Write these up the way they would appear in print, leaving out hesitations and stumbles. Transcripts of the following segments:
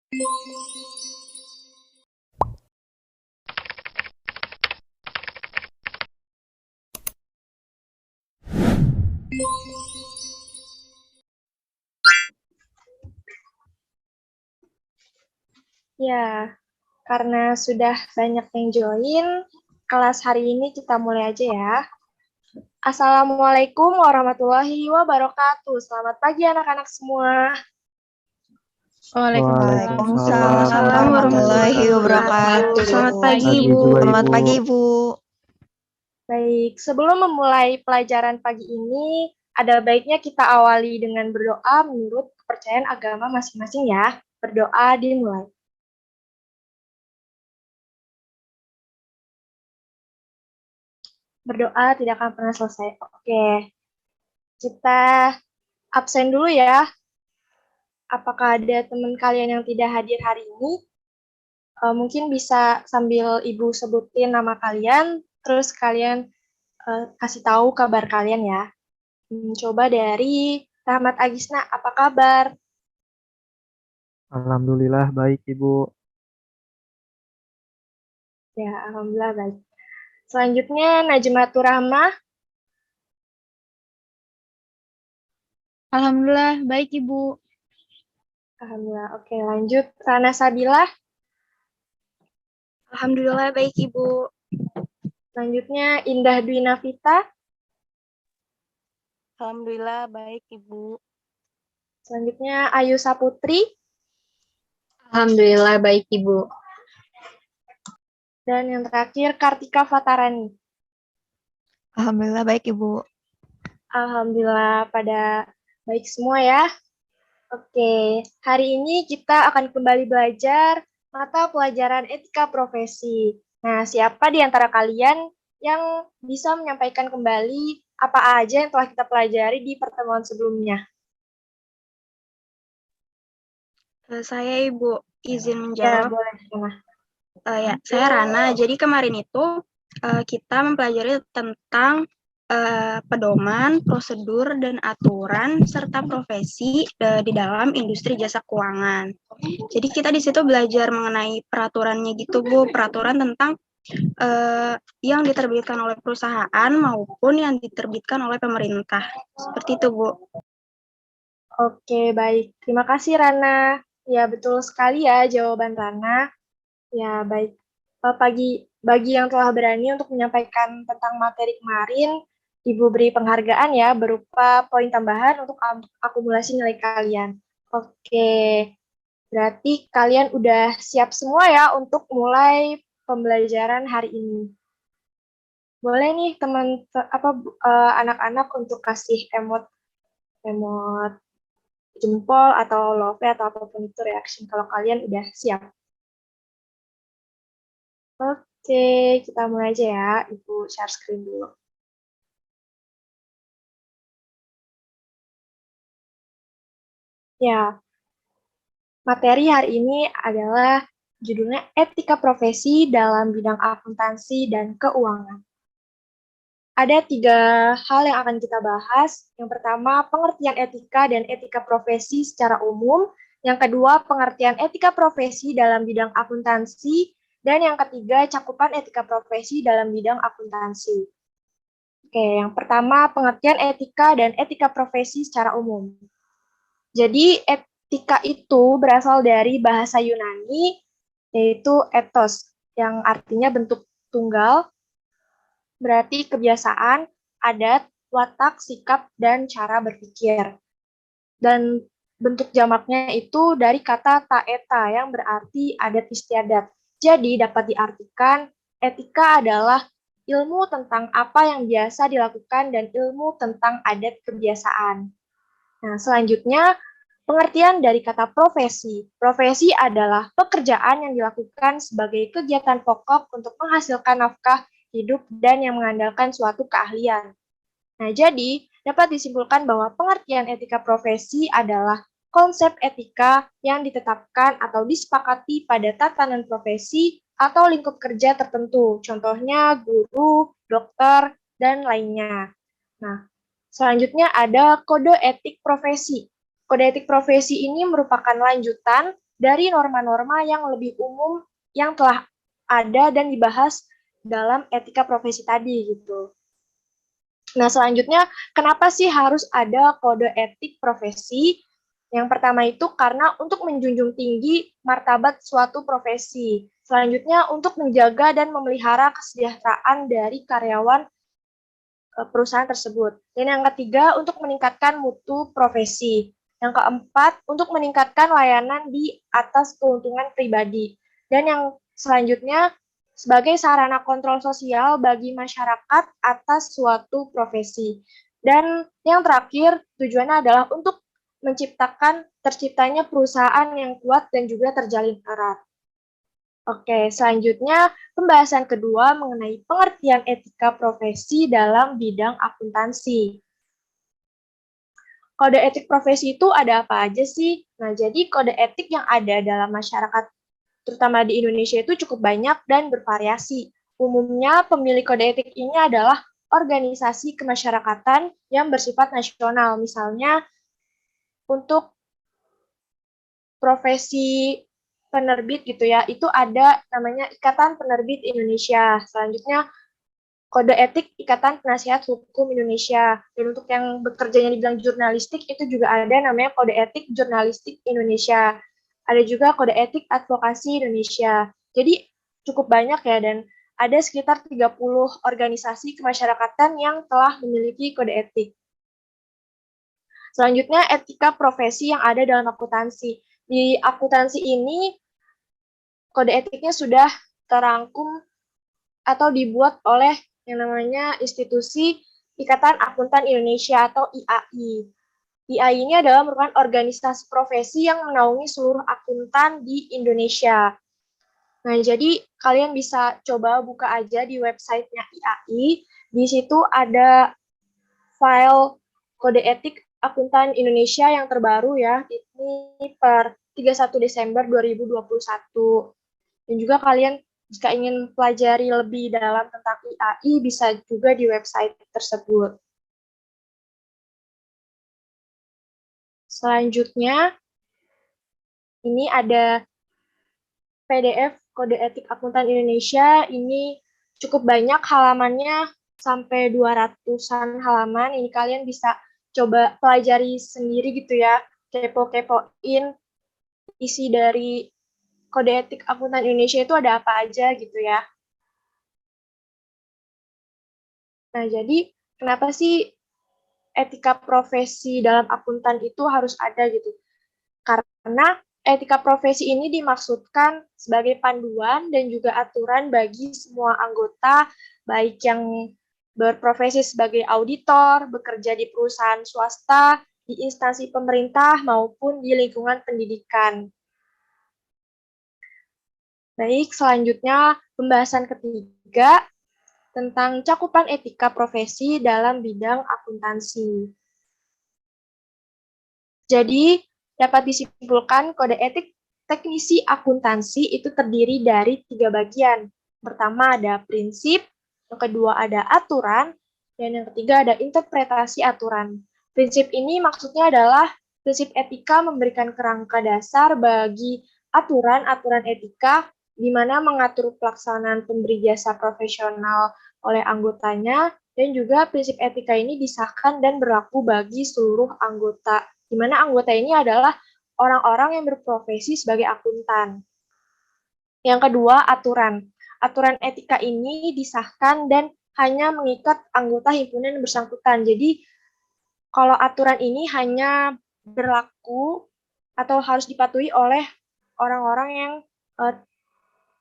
Ya, karena sudah banyak yang join, kelas hari ini kita mulai aja ya. Assalamualaikum warahmatullahi wabarakatuh. Selamat pagi anak-anak semua. Waalaikumsalam warahmatullahi wabarakatuh. Selamat pagi, Ibu. Selamat pagi, Ibu. Baik, sebelum memulai pelajaran pagi ini, ada baiknya kita awali dengan berdoa menurut kepercayaan agama masing-masing ya. Berdoa dimulai. Berdoa tidak akan pernah selesai. Oke, kita absen dulu ya. Apakah ada teman kalian yang tidak hadir hari ini? Mungkin bisa sambil Ibu sebutin nama kalian, terus kalian kasih tahu kabar kalian ya. Coba dari Rahmat Agisna, apa kabar? Alhamdulillah baik, Ibu. Ya, alhamdulillah baik. Selanjutnya Najmatur Rahmah. Alhamdulillah, baik Ibu. Alhamdulillah. Oke, lanjut Rana Sabila. Alhamdulillah, baik Ibu. Selanjutnya Indah Dwi Navita. Alhamdulillah, baik Ibu. Selanjutnya Ayu Saputri. Alhamdulillah, baik Ibu. Dan yang terakhir Kartika Fatarani. Alhamdulillah baik, Ibu. Alhamdulillah pada baik semua ya. Oke, hari ini kita akan kembali belajar mata pelajaran etika profesi. Nah, siapa di antara kalian yang bisa menyampaikan kembali apa aja yang telah kita pelajari di pertemuan sebelumnya? Saya Ibu, izin Ya, menjawab. boleh. Saya Rana. Jadi kemarin itu kita mempelajari tentang pedoman, prosedur, dan aturan serta profesi di dalam industri jasa keuangan. Jadi kita di situ belajar mengenai peraturannya gitu Bu, peraturan tentang yang diterbitkan oleh perusahaan maupun yang diterbitkan oleh pemerintah. Seperti itu Bu. Oke, baik. Terima kasih, Rana. Ya, betul sekali ya jawaban Rana. Ya, baik. Bagi yang telah berani untuk menyampaikan tentang materi kemarin, Ibu beri penghargaan ya, berupa poin tambahan untuk akumulasi nilai kalian. Oke, berarti kalian udah siap semua ya untuk mulai pembelajaran hari ini. Boleh nih anak-anak untuk kasih emot jempol atau love atau apapun itu reaction kalau kalian udah siap. Oke, kita mulai aja ya. Ibu share screen dulu. Ya, materi hari ini adalah judulnya Etika Profesi dalam Bidang Akuntansi dan Keuangan. Ada 3 hal yang akan kita bahas. Yang pertama, pengertian etika dan etika profesi secara umum. Yang kedua, pengertian etika profesi dalam bidang akuntansi. Dan yang ketiga, cakupan etika profesi dalam bidang akuntansi. Oke, yang pertama, pengertian etika dan etika profesi secara umum. Jadi, etika itu berasal dari bahasa Yunani, yaitu ethos, yang artinya bentuk tunggal, berarti kebiasaan, adat, watak, sikap, dan cara berpikir. Dan bentuk jamaknya itu dari kata taeta yang berarti adat istiadat. Jadi dapat diartikan etika adalah ilmu tentang apa yang biasa dilakukan dan ilmu tentang adat kebiasaan. Nah, selanjutnya pengertian dari kata profesi. Profesi adalah pekerjaan yang dilakukan sebagai kegiatan pokok untuk menghasilkan nafkah hidup dan yang mengandalkan suatu keahlian. Nah, jadi dapat disimpulkan bahwa pengertian etika profesi adalah konsep etika yang ditetapkan atau disepakati pada tatanan profesi atau lingkup kerja tertentu, contohnya guru, dokter, dan lainnya. Nah, selanjutnya ada kode etik profesi. Kode etik profesi ini merupakan lanjutan dari norma-norma yang lebih umum yang telah ada dan dibahas dalam etika profesi tadi gitu. Nah, selanjutnya, kenapa sih harus ada kode etik profesi? Yang pertama itu karena untuk menjunjung tinggi martabat suatu profesi. Selanjutnya, untuk menjaga dan memelihara kesejahteraan dari karyawan perusahaan tersebut. Dan yang ketiga, untuk meningkatkan mutu profesi. Yang keempat, untuk meningkatkan layanan di atas keuntungan pribadi. Dan yang selanjutnya, sebagai sarana kontrol sosial bagi masyarakat atas suatu profesi. Dan yang terakhir, tujuannya adalah untuk menciptakan terciptanya perusahaan yang kuat dan juga terjalin erat. Oke, selanjutnya pembahasan kedua mengenai pengertian etika profesi dalam bidang akuntansi. Kode etik profesi itu ada apa aja sih? Nah, jadi kode etik yang ada dalam masyarakat, terutama di Indonesia itu cukup banyak dan bervariasi. Umumnya pemilik kode etik ini adalah organisasi kemasyarakatan yang bersifat nasional. Misalnya untuk profesi penerbit gitu ya, itu ada namanya Ikatan Penerbit Indonesia. Selanjutnya kode etik Ikatan Penasihat Hukum Indonesia. Dan untuk yang bekerjanya di bidang jurnalistik itu juga ada namanya kode etik Jurnalistik Indonesia. Ada juga kode etik Advokasi Indonesia. Jadi cukup banyak ya, dan ada sekitar 30 organisasi kemasyarakatan yang telah memiliki kode etik. Selanjutnya etika profesi yang ada dalam akuntansi. Di akuntansi ini kode etiknya sudah terangkum atau dibuat oleh yang namanya Institusi Ikatan Akuntan Indonesia atau IAI. IAI ini adalah merupakan organisasi profesi yang menaungi seluruh akuntan di Indonesia. Nah, jadi kalian bisa coba buka aja di websitenya IAI. Di situ ada file kode etik akuntan Indonesia yang terbaru ya. Ini per 31 Desember 2021. Dan juga kalian jika ingin pelajari lebih dalam tentang IAI, bisa juga di website tersebut. Selanjutnya, ini ada PDF Kode Etik Akuntan Indonesia. Ini cukup banyak halamannya, sampai 200-an halaman. Ini kalian bisa coba pelajari sendiri gitu ya, kepo-kepoin isi dari Kode Etik Akuntan Indonesia itu ada apa aja gitu ya. Nah, jadi kenapa sih etika profesi dalam akuntan itu harus ada gitu? Karena etika profesi ini dimaksudkan sebagai panduan dan juga aturan bagi semua anggota, baik yang berprofesi sebagai auditor, bekerja di perusahaan swasta, di instansi pemerintah, maupun di lingkungan pendidikan. Baik, selanjutnya pembahasan ketiga tentang cakupan etika profesi dalam bidang akuntansi. Jadi, dapat disimpulkan kode etik teknisi akuntansi itu terdiri dari 3 bagian. Pertama ada prinsip, yang kedua ada aturan, dan yang ketiga ada interpretasi aturan. Prinsip ini maksudnya adalah prinsip etika memberikan kerangka dasar bagi aturan-aturan etika di mana mengatur pelaksanaan pemberi jasa profesional oleh anggotanya, dan juga prinsip etika ini disahkan dan berlaku bagi seluruh anggota, di mana anggota ini adalah orang-orang yang berprofesi sebagai akuntan. Yang kedua, aturan. Aturan etika ini disahkan dan hanya mengikat anggota himpunan yang bersangkutan. Jadi, kalau aturan ini hanya berlaku atau harus dipatuhi oleh orang-orang yang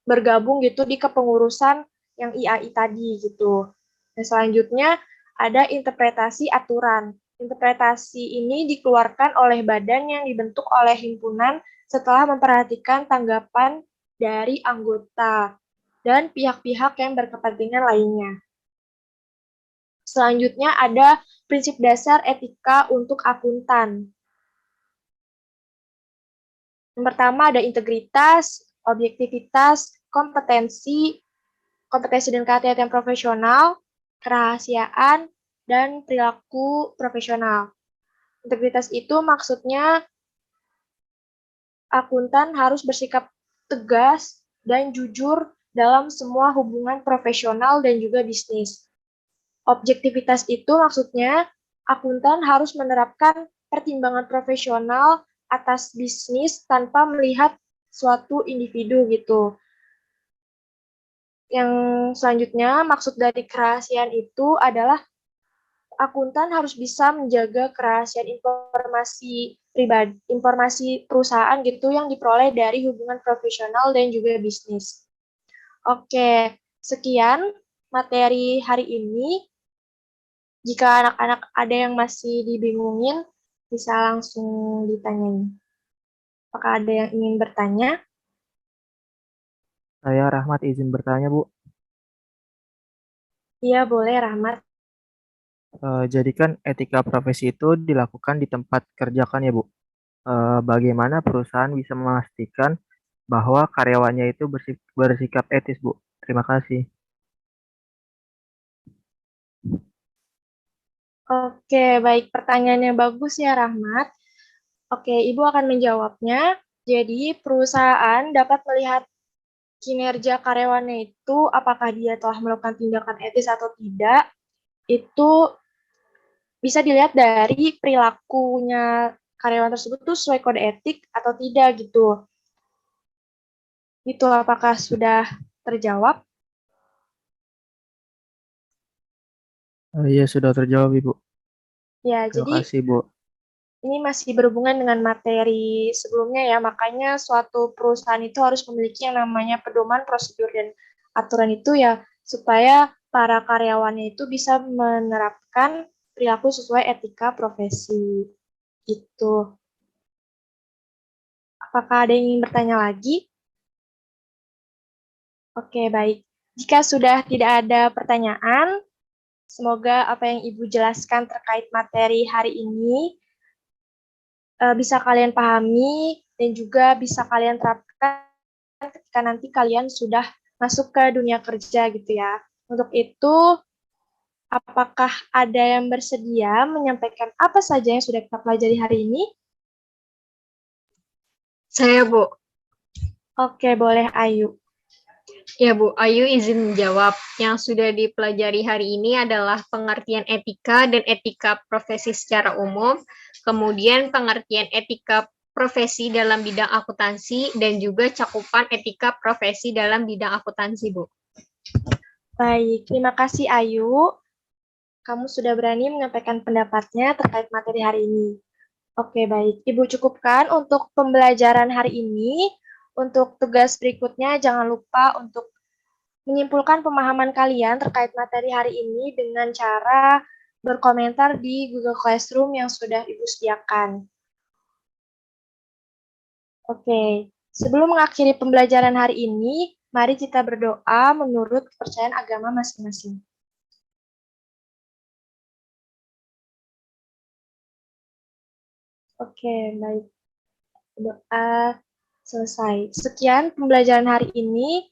bergabung gitu di kepengurusan yang IAI tadi gitu. Nah, selanjutnya ada interpretasi aturan. Interpretasi ini dikeluarkan oleh badan yang dibentuk oleh himpunan setelah memperhatikan tanggapan dari anggota dan pihak-pihak yang berkepentingan lainnya. Selanjutnya ada prinsip dasar etika untuk akuntan. Yang pertama ada integritas, objektivitas, kompetensi dan kehati-hatian profesional, kerahasiaan, dan perilaku profesional. Integritas itu maksudnya akuntan harus bersikap tegas dan jujur dalam semua hubungan profesional dan juga bisnis. Objektivitas itu maksudnya akuntan harus menerapkan pertimbangan profesional atas bisnis tanpa melihat suatu individu gitu. Yang selanjutnya, maksud dari kerahasiaan itu adalah akuntan harus bisa menjaga kerahasiaan informasi pribadi, informasi perusahaan gitu yang diperoleh dari hubungan profesional dan juga bisnis. Oke, sekian materi hari ini. Jika anak-anak ada yang masih dibingungin, bisa langsung ditanyain. Apakah ada yang ingin bertanya? Saya Rahmat izin bertanya, Bu. Iya, boleh, Rahmat. Jadi kan etika profesi itu dilakukan di tempat kerja kan ya, Bu? Bagaimana perusahaan bisa memastikan bahwa karyawannya itu bersikap etis, Bu? Terima kasih. Oke, baik. Pertanyaannya bagus ya, Rahmat. Oke, Ibu akan menjawabnya. Jadi, perusahaan dapat melihat kinerja karyawannya itu, apakah dia telah melakukan tindakan etis atau tidak, itu bisa dilihat dari perilakunya karyawan tersebut tuh sesuai kode etik atau tidak gitu. Itu apakah sudah terjawab? Iya, sudah terjawab, Ibu. Ya, Terima jadi kasih, Bu. ini masih berhubungan dengan materi sebelumnya ya, makanya suatu perusahaan itu harus memiliki yang namanya pedoman, prosedur, dan aturan itu ya, supaya para karyawannya itu bisa menerapkan perilaku sesuai etika profesi. Gitu. Apakah ada yang ingin bertanya lagi? Oke, baik. Jika sudah tidak ada pertanyaan, semoga apa yang Ibu jelaskan terkait materi hari ini bisa kalian pahami dan juga bisa kalian terapkan ketika nanti kalian sudah masuk ke dunia kerja gitu ya. Untuk itu, apakah ada yang bersedia menyampaikan apa saja yang sudah kita pelajari hari ini? Saya, Bu. Oke, boleh Ayu. Ya, Bu. Ayu izin menjawab. Yang sudah dipelajari hari ini adalah pengertian etika dan etika profesi secara umum, kemudian pengertian etika profesi dalam bidang akuntansi, dan juga cakupan etika profesi dalam bidang akuntansi, Bu. Baik, terima kasih Ayu. Kamu sudah berani menyampaikan pendapatnya terkait materi hari ini. Oke, baik. Ibu cukupkan untuk pembelajaran hari ini. Untuk tugas berikutnya, jangan lupa untuk menyimpulkan pemahaman kalian terkait materi hari ini dengan cara berkomentar di Google Classroom yang sudah Ibu sediakan. Oke, sebelum mengakhiri pembelajaran hari ini, mari kita berdoa menurut kepercayaan agama masing-masing. Oke, baik. Doa selesai. Sekian pembelajaran hari ini.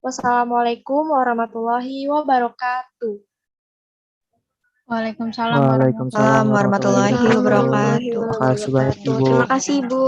Wassalamualaikum warahmatullahi wabarakatuh. Waalaikumsalam Waalaikumsalam warahmatullahi warahmatullahi wabarakatuh. wabarakatuh. Terima kasih banyak, Ibu. Terima kasih, Bu.